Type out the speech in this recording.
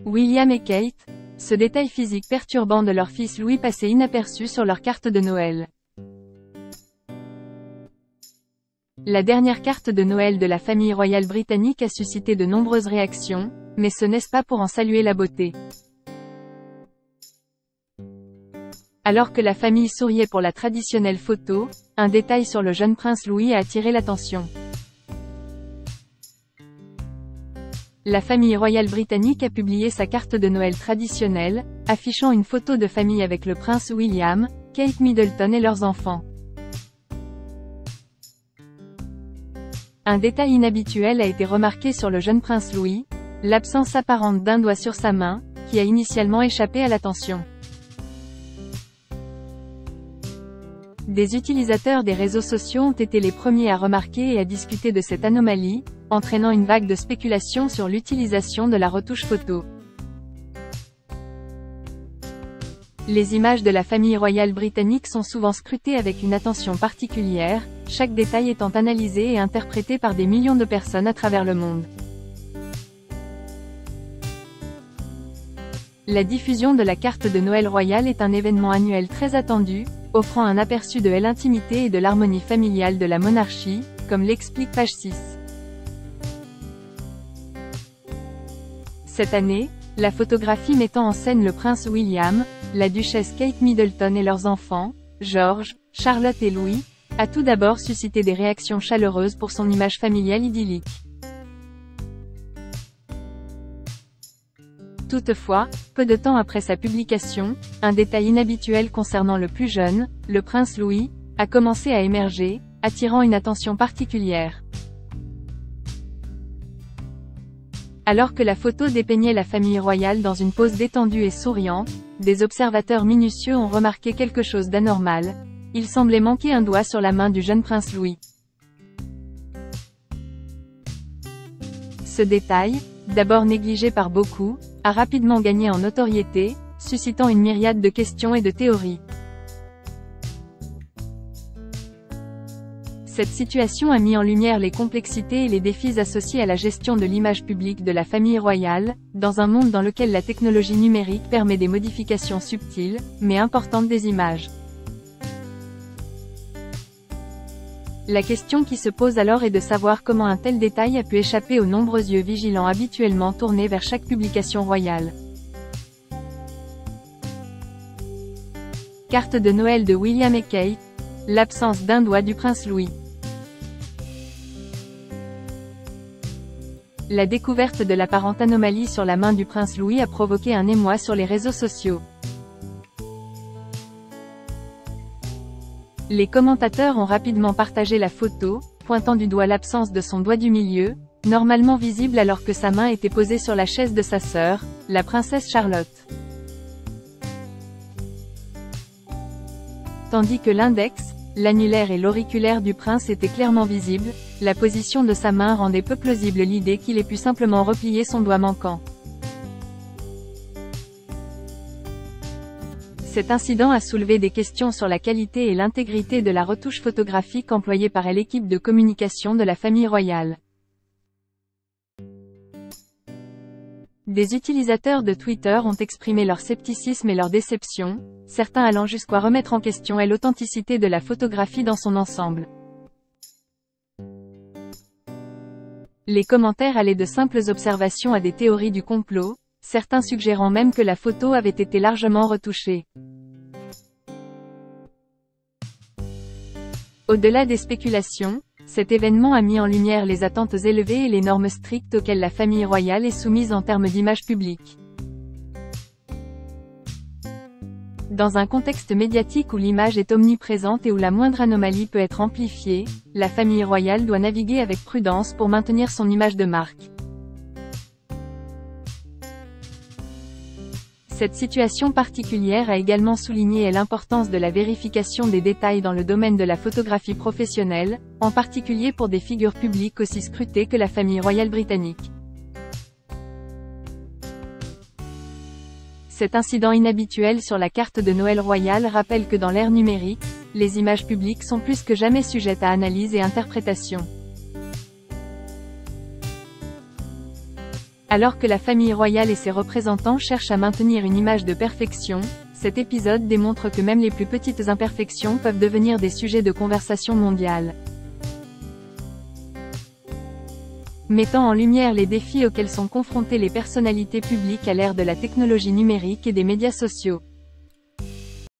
William et Kate, ce détail physique perturbant de leur fils Louis passait inaperçu sur leur carte de Noël. La dernière carte de Noël de la famille royale britannique a suscité de nombreuses réactions, mais ce n'est pas pour en saluer la beauté. Alors que la famille souriait pour la traditionnelle photo, un détail sur le jeune prince Louis a attiré l'attention. La famille royale britannique a publié sa carte de Noël traditionnelle, affichant une photo de famille avec le prince William, Kate Middleton et leurs enfants. Un détail inhabituel a été remarqué sur le jeune prince Louis, l'absence apparente d'un doigt sur sa main, qui a initialement échappé à l'attention. Des utilisateurs des réseaux sociaux ont été les premiers à remarquer et à discuter de cette anomalie, entraînant une vague de spéculation sur l'utilisation de la retouche photo. Les images de la famille royale britannique sont souvent scrutées avec une attention particulière, chaque détail étant analysé et interprété par des millions de personnes à travers le monde. La diffusion de la carte de Noël royale est un événement annuel très attendu, offrant un aperçu de l'intimité et de l'harmonie familiale de la monarchie, comme l'explique page 6. Cette année, la photographie mettant en scène le prince William, la duchesse Kate Middleton et leurs enfants, George, Charlotte et Louis, a tout d'abord suscité des réactions chaleureuses pour son image familiale idyllique. Toutefois, peu de temps après sa publication, un détail inhabituel concernant le plus jeune, le prince Louis, a commencé à émerger, attirant une attention particulière. Alors que la photo dépeignait la famille royale dans une pose détendue et souriante, des observateurs minutieux ont remarqué quelque chose d'anormal. Il semblait manquer un doigt sur la main du jeune prince Louis. Ce détail, d'abord négligé par beaucoup, a rapidement gagné en notoriété, suscitant une myriade de questions et de théories. Cette situation a mis en lumière les complexités et les défis associés à la gestion de l'image publique de la famille royale, dans un monde dans lequel la technologie numérique permet des modifications subtiles, mais importantes des images. La question qui se pose alors est de savoir comment un tel détail a pu échapper aux nombreux yeux vigilants habituellement tournés vers chaque publication royale. Carte de Noël de William et Kate, l'absence d'un doigt du prince Louis. La découverte de l'apparente anomalie sur la main du prince Louis a provoqué un émoi sur les réseaux sociaux. Les commentateurs ont rapidement partagé la photo, pointant du doigt l'absence de son doigt du milieu, normalement visible alors que sa main était posée sur la chaise de sa sœur, la princesse Charlotte. Tandis que l'index, l'annulaire et l'auriculaire du prince étaient clairement visibles, la position de sa main rendait peu plausible l'idée qu'il ait pu simplement replier son doigt manquant. Cet incident a soulevé des questions sur la qualité et l'intégrité de la retouche photographique employée par l'équipe de communication de la famille royale. Des utilisateurs de Twitter ont exprimé leur scepticisme et leur déception, certains allant jusqu'à remettre en question l'authenticité de la photographie dans son ensemble. Les commentaires allaient de simples observations à des théories du complot, certains suggérant même que la photo avait été largement retouchée. Au-delà des spéculations, cet événement a mis en lumière les attentes élevées et les normes strictes auxquelles la famille royale est soumise en termes d'image publique. Dans un contexte médiatique où l'image est omniprésente et où la moindre anomalie peut être amplifiée, la famille royale doit naviguer avec prudence pour maintenir son image de marque. Cette situation particulière a également souligné l'importance de la vérification des détails dans le domaine de la photographie professionnelle, en particulier pour des figures publiques aussi scrutées que la famille royale britannique. Cet incident inhabituel sur la carte de Noël royale rappelle que dans l'ère numérique, les images publiques sont plus que jamais sujettes à analyse et interprétation. Alors que la famille royale et ses représentants cherchent à maintenir une image de perfection, cet épisode démontre que même les plus petites imperfections peuvent devenir des sujets de conversation mondiale. Mettant en lumière les défis auxquels sont confrontées les personnalités publiques à l'ère de la technologie numérique et des médias sociaux.